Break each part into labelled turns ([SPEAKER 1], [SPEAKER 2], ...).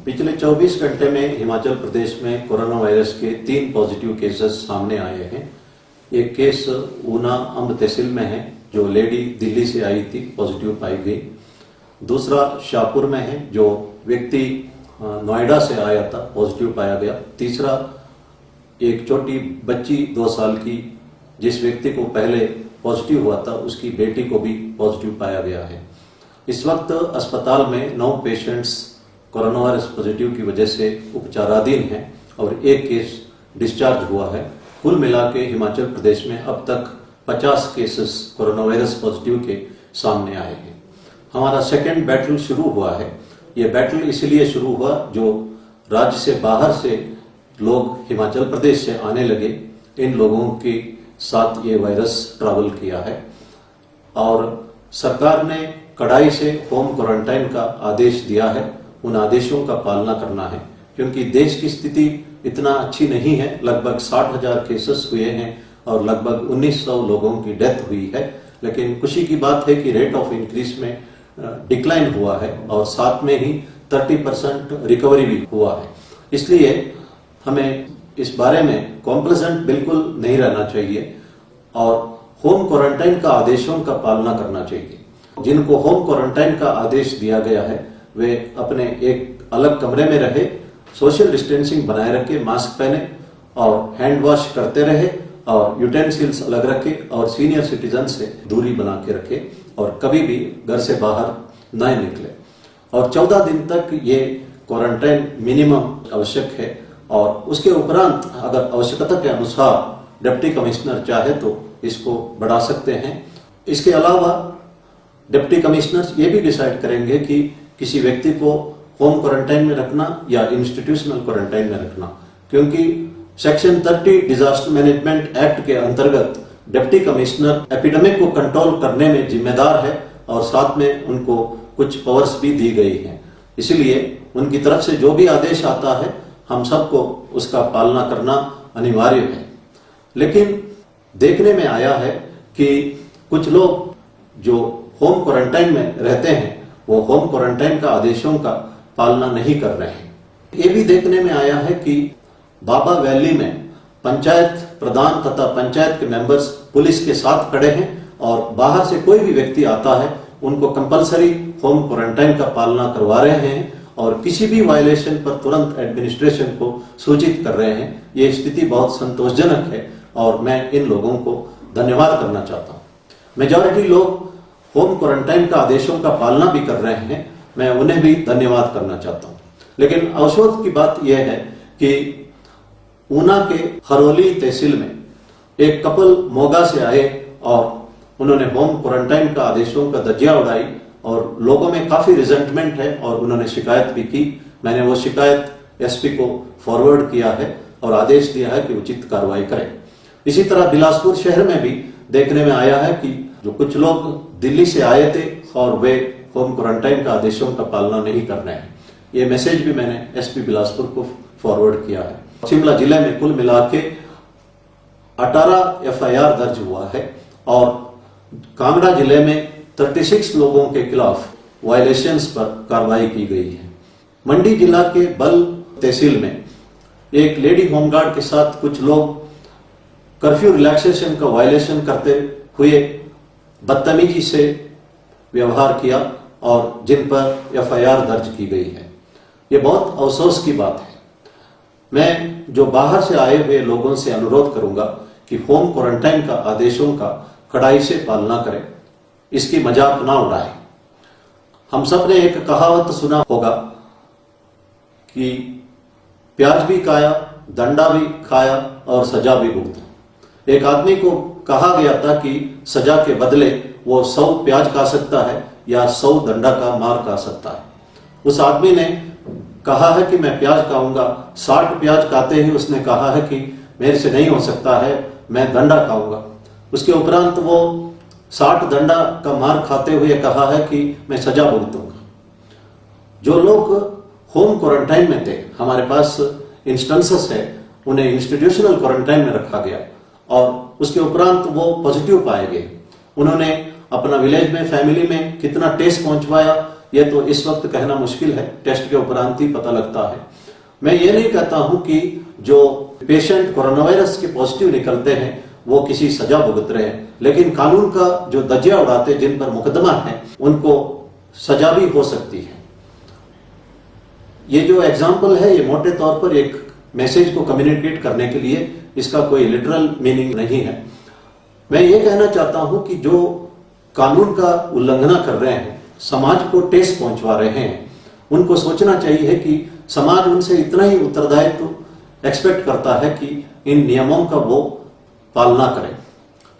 [SPEAKER 1] पिछले 24 घंटे में हिमाचल प्रदेश में कोरोना वायरस के 3 पॉजिटिव केसेस सामने आए हैं। एक केस ऊना अंब तहसील में है, जो लेडी दिल्ली से आई थी, पॉजिटिव पाई गई। दूसरा शाहपुर में है, जो व्यक्ति नोएडा से आया था, पॉजिटिव पाया गया। तीसरा एक छोटी बच्ची 2 साल की, जिस व्यक्ति को पहले पॉजिटिव हुआ था, उसकी बेटी को भी पॉजिटिव पाया गया है। इस वक्त अस्पताल में 9 पेशेंट्स कोरोना वायरस पॉजिटिव की वजह से उपचाराधीन हैं और एक केस डिस्चार्ज हुआ है। कुल मिला के हिमाचल प्रदेश में अब तक 50 केसेस कोरोना वायरस पॉजिटिव के सामने आए हैं। हमारा सेकेंड बैटल शुरू हुआ है। ये बैटल इसलिए शुरू हुआ, जो राज्य से बाहर से लोग हिमाचल प्रदेश से आने लगे, इन लोगों के साथ ये वायरस ट्रैवल किया है और सरकार ने कड़ाई से होम क्वारंटाइन का आदेश दिया है। उन आदेशों का पालना करना है, क्योंकि देश की स्थिति इतना अच्छी नहीं है। लगभग 60,000 केसेस हुए हैं और लगभग 1900 लोगों की डेथ हुई है। लेकिन खुशी की बात है कि रेट ऑफ इंक्रीज में डिक्लाइन हुआ है और साथ में ही 30% रिकवरी भी हुआ है। इसलिए हमें इस बारे में कॉम्प्लेसेंट बिल्कुल नहीं रहना चाहिए और होम क्वारंटाइन का आदेशों का पालना करना चाहिए। जिनको होम क्वारंटाइन का आदेश दिया गया है, वे अपने एक अलग कमरे में रहे, सोशल डिस्टेंसिंग बनाए रखे, मास्क पहने और हैंड वॉश करते रहे और यूटेंसिल्स अलग रखे और सीनियर सिटीजन से दूरी बना के रखे और कभी भी घर से बाहर न निकले। और 14 दिन तक ये क्वारंटाइन मिनिमम आवश्यक है और उसके उपरांत अगर आवश्यकता के अनुसार डिप्टी कमिश्नर चाहे तो इसको बढ़ा सकते हैं। इसके अलावा डिप्टी कमिश्नर ये भी डिसाइड करेंगे कि किसी व्यक्ति को होम क्वारंटाइन में रखना या इंस्टीट्यूशनल क्वारंटाइन में रखना, क्योंकि सेक्शन 30 डिजास्टर मैनेजमेंट एक्ट के अंतर्गत डिप्टी कमिश्नर एपिडेमिक को कंट्रोल करने में जिम्मेदार है और साथ में उनको कुछ पावर्स भी दी गई हैं। इसीलिए उनकी तरफ से जो भी आदेश आता है, हम सबको उसका पालना करना अनिवार्य है। लेकिन देखने में आया है कि कुछ लोग जो होम क्वारंटाइन में रहते हैं, वो होम क्वारंटाइन का आदेशों का पालना नहीं कर रहे हैं। ये भी देखने में आया है कि बाबा वैली में पंचायत प्रधान तथा पंचायत के मेंबर्स पुलिस के साथ खड़े हैं और बाहर से कोई भी व्यक्ति आता है, उनको कंपलसरी होम क्वारंटाइन का पालना करवा रहे हैं और किसी भी वायलेशन पर तुरंत एडमिनिस्ट्रेशन को सूचित कर रहे हैं। ये स्थिति बहुत संतोषजनक है और मैं इन लोगों को धन्यवाद करना चाहता हूँ। मेजॉरिटी लोग होम क्वारंटाइन का आदेशों का पालना भी कर रहे हैं, मैं उन्हें भी धन्यवाद करना चाहता हूं। लेकिन अफसोस की बात यह है कि ऊना के हरोली तहसील में एक कपल मोगा से आए और उन्होंने होम क्वारंटाइन का आदेशों का धज्जियां उड़ाई और लोगों में काफी रिजेंटमेंट है और उन्होंने शिकायत भी की। मैंने वो शिकायत एसपी को फॉरवर्ड किया है और आदेश दिया है कि उचित कार्रवाई करें। इसी तरह बिलासपुर शहर में भी देखने में आया है कि जो कुछ लोग दिल्ली से आए थे और वे होम क्वारंटाइन का आदेशों का पालना नहीं कर रहे हैं। ये मैसेज भी मैंने एसपी बिलासपुर को फॉरवर्ड किया है। शिमला जिले में कुल मिला के 18 एफआईआर दर्ज हुआ है और कांगड़ा जिले में 36 लोगों के खिलाफ वायलेशंस पर कार्रवाई की गई है। मंडी जिला के बल तहसील में एक लेडी होमगार्ड के साथ कुछ लोग कर्फ्यू रिलैक्सेशन का वायलेशन करते हुए बदतमीजी से व्यवहार किया और जिन पर एफआईआर दर्ज की गई है। ये बहुत अफसोस की बात है। मैं जो बाहर से आए हुए लोगों से अनुरोध करूंगा कि होम क्वारंटाइन का आदेशों का कड़ाई से पालना करें, इसकी मजाक ना उड़ाएं। हम सब ने एक कहावत सुना होगा कि प्याज भी खाया, दंडा भी खाया और सजा भी भुगता। एक आदमी को कहा गया था कि सजा के बदले वो 100 प्याज खा सकता है या 100 दंडा का मार खा सकता है। उस आदमी ने कहा है कि मैं प्याज खाऊंगा। 60 प्याज खाते ही उसने कहा है कि मेरे से नहीं हो सकता है, मैं दंडा खाऊंगा। उसके उपरांत वो 60 दंडा का मार खाते हुए कहा है कि मैं सजा भुगतूंगा। जो लोग होम क्वारंटाइन में थे, हमारे पास इंस्टेंसेस है, उन्हें इंस्टीट्यूशनल क्वारंटाइन में रखा गया और उसके उपरांत वो पॉजिटिव पाए गए। उन्होंने अपना विलेज में, फैमिली में कितना टेस्ट पहुंचवाया, ये तो इस वक्त कहना मुश्किल है, टेस्ट के उपरांत ही पता लगता है। मैं ये नहीं कहता हूं कि जो पेशेंट कोरोना वायरस के पॉजिटिव निकलते हैं वो किसी सजा भुगत रहे हैं, लेकिन कानून का जो धज्जियां उड़ाते जिन पर मुकदमा है उनको सजा भी हो सकती है। ये जो एग्जाम्पल है ये मोटे तौर पर एक मैसेज को कम्युनिकेट करने के लिए, इसका कोई लिटरल मीनिंग नहीं है। मैं ये कहना चाहता हूं कि जो कानून का उल्लंघन कर रहे हैं, समाज को ठेस पहुंचवा रहे हैं, उनको सोचना चाहिए कि समाज उनसे इतना ही उत्तरदायित्व एक्सपेक्ट करता है कि इन नियमों का वो पालना करें।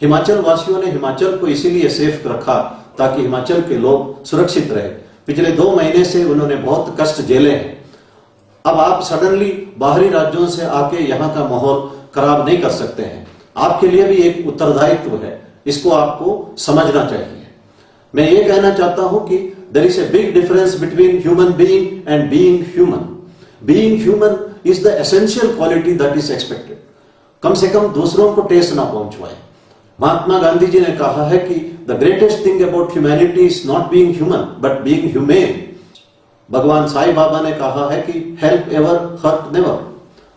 [SPEAKER 1] हिमाचल वासियों ने हिमाचल को इसीलिए सेफ रखा ताकि हिमाचल के लोग सुरक्षित रहे। पिछले 2 महीने से उन्होंने बहुत कष्ट झेले हैं। अब आप सडनली बाहरी राज्यों से आके यहाँ का माहौल खराब नहीं कर सकते हैं। आपके लिए भी एक उत्तरदायित्व है, इसको आपको समझना चाहिए। मैं ये कहना चाहता हूं कि there is a big difference between human being and being human. Being human is the essential quality that is expected. कम से कम दूसरों को ठेस ना पहुंचवाए। महात्मा गांधी जी ने कहा है कि the greatest thing about humanity is not being human but being humane. भगवान साईं बाबा ने कहा है कि हेल्प एवर हर्ट नेवर।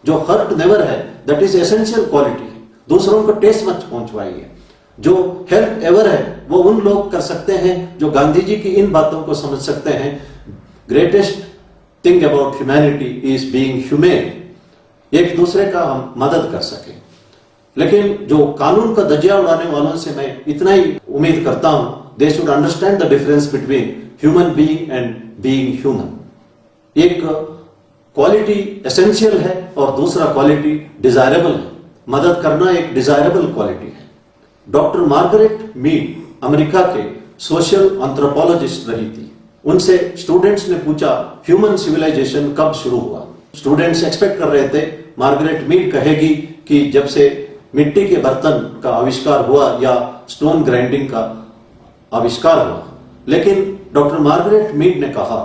[SPEAKER 1] जो हर्ट नेवर है दैट इज एसेंशियल क्वालिटी। दूसरों को ठेस मत पहुंचवाइए। जो हेल्प एवर है वो उन लोग कर सकते हैं जो गांधी जी की इन बातों को समझ सकते हैं। Greatest thing about humanity is being humane. एक दूसरे का हम मदद कर सके। लेकिन जो कानून का धज्जियां उड़ाने वालों से मैं इतना ही उम्मीद करता हूं, they should understand the difference between human being and being human. एक क्वालिटी एसेंशियल है और दूसरा क्वालिटी डिजायरेबल है। मदद करना एक डिजायरेबल क्वालिटी है। डॉक्टर मार्गरेट मीड अमेरिका के सोशल एंथ्रोपोलॉजिस्ट रही थी। उनसे स्टूडेंट्स ने पूछा ह्यूमन सिविलाइजेशन कब शुरू हुआ। स्टूडेंट्स एक्सपेक्ट कर रहे थे मार्गरेट मीड कहेगी कि जब से मिट्टी के बर्तन का आविष्कार हुआ या स्टोन ग्राइंडिंग का आविष्कार हुआ। लेकिन डॉक्टर मार्गरेट मीड ने कहा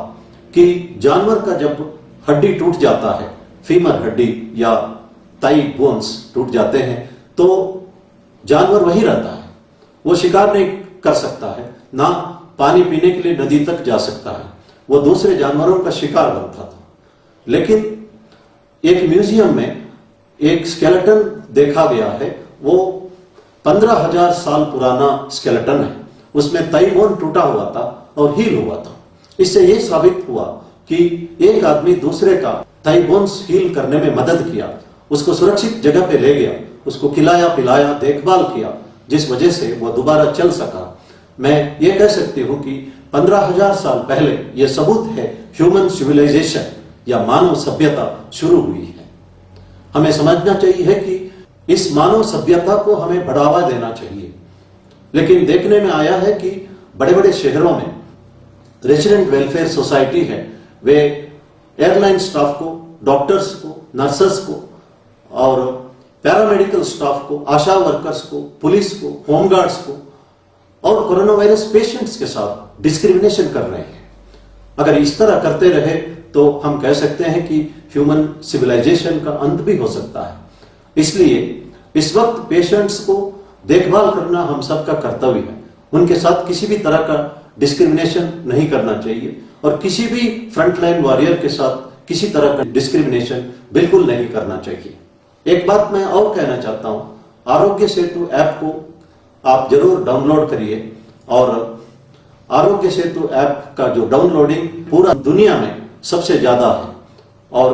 [SPEAKER 1] कि जानवर का जब हड्डी टूट जाता है, फीमर हड्डी या ताई बोन्स टूट जाते हैं, तो जानवर वही रहता है। वो शिकार नहीं कर सकता है, ना पानी पीने के लिए नदी तक जा सकता है। वो दूसरे जानवरों का शिकार बनता था। लेकिन एक म्यूजियम में एक स्केलेटन देखा गया है। वो 15,000 साल पुराना स्केलेटन है। उसमें ताई बोन टूटा हुआ था और हील हुआ था। इससे यह साबित हुआ कि एक आदमी दूसरे का ताई बोन्स हील करने में मदद किया, उसको सुरक्षित जगह पे ले गया, उसको खिलाया पिलाया, देखभाल किया, जिस वजह से वह दोबारा चल सका। मैं ये कह सकती हूं कि 15,000 साल पहले यह सबूत है ह्यूमन सिविलाइजेशन या मानव सभ्यता शुरू हुई है। हमें समझना चाहिए कि इस मानव सभ्यता को हमें बढ़ावा देना चाहिए। लेकिन देखने में आया है कि बड़े बड़े शहरों में रेजिडेंट वेलफेयर सोसाइटी है, वे एयरलाइन स्टाफ को, डॉक्टर्स को, नर्सेस को और पैरामेडिकल स्टाफ को, आशा वर्कर्स को, पुलिस को, होमगार्ड्स को और कोरोना वायरस पेशेंट्स के साथ डिस्क्रिमिनेशन कर रहे हैं। अगर इस तरह करते रहे तो हम कह सकते हैं कि ह्यूमन सिविलाइजेशन का अंत भी हो सकता है। इसलिए इस वक्त पेशेंट्स को देखभाल करना हम सबका कर्तव्य है। उनके साथ किसी भी तरह का डिस्क्रिमिनेशन नहीं करना चाहिए और किसी भी फ्रंटलाइन वॉरियर के साथ किसी तरह का डिस्क्रिमिनेशन बिल्कुल नहीं करना चाहिए। एक बात मैं और कहना चाहता हूं, आरोग्य सेतु ऐप को आप जरूर डाउनलोड करिए और आरोग्य सेतु ऐप का जो डाउनलोडिंग पूरा दुनिया में सबसे ज्यादा है। और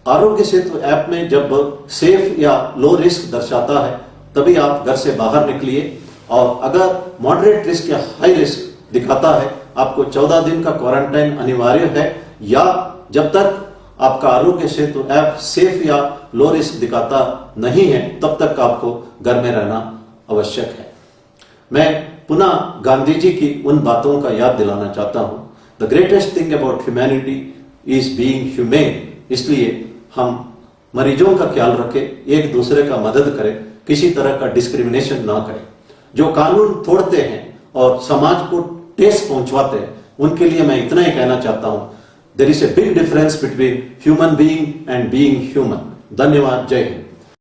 [SPEAKER 1] आरोग्य सेतु ऐप में जब सेफ या लो रिस्क दर्शाता है तभी आप घर से बाहर निकलिए, और अगर मॉडरेट रिस्क या हाई रिस्क दिखाता है आपको 14 दिन का क्वारंटाइन अनिवार्य है, या जब तक आपका आरोग्य सेतु ऐप सेफ या लो रिस्क दिखाता नहीं है तब तक आपको घर में रहना आवश्यक है। मैं पुनः गांधी जी की उन बातों का याद दिलाना चाहता हूं, the greatest thing about humanity is being humane. इसलिए हम मरीजों का ख्याल रखें, एक दूसरे का मदद करें, किसी तरह का डिस्क्रिमिनेशन ना करें। जो कानून तोड़ते हैं और समाज को ठेस पहुंचवाते हैं उनके लिए मैं इतना ही कहना चाहता हूं, there is a big difference between human being and being human. धन्यवाद। जय हिंद।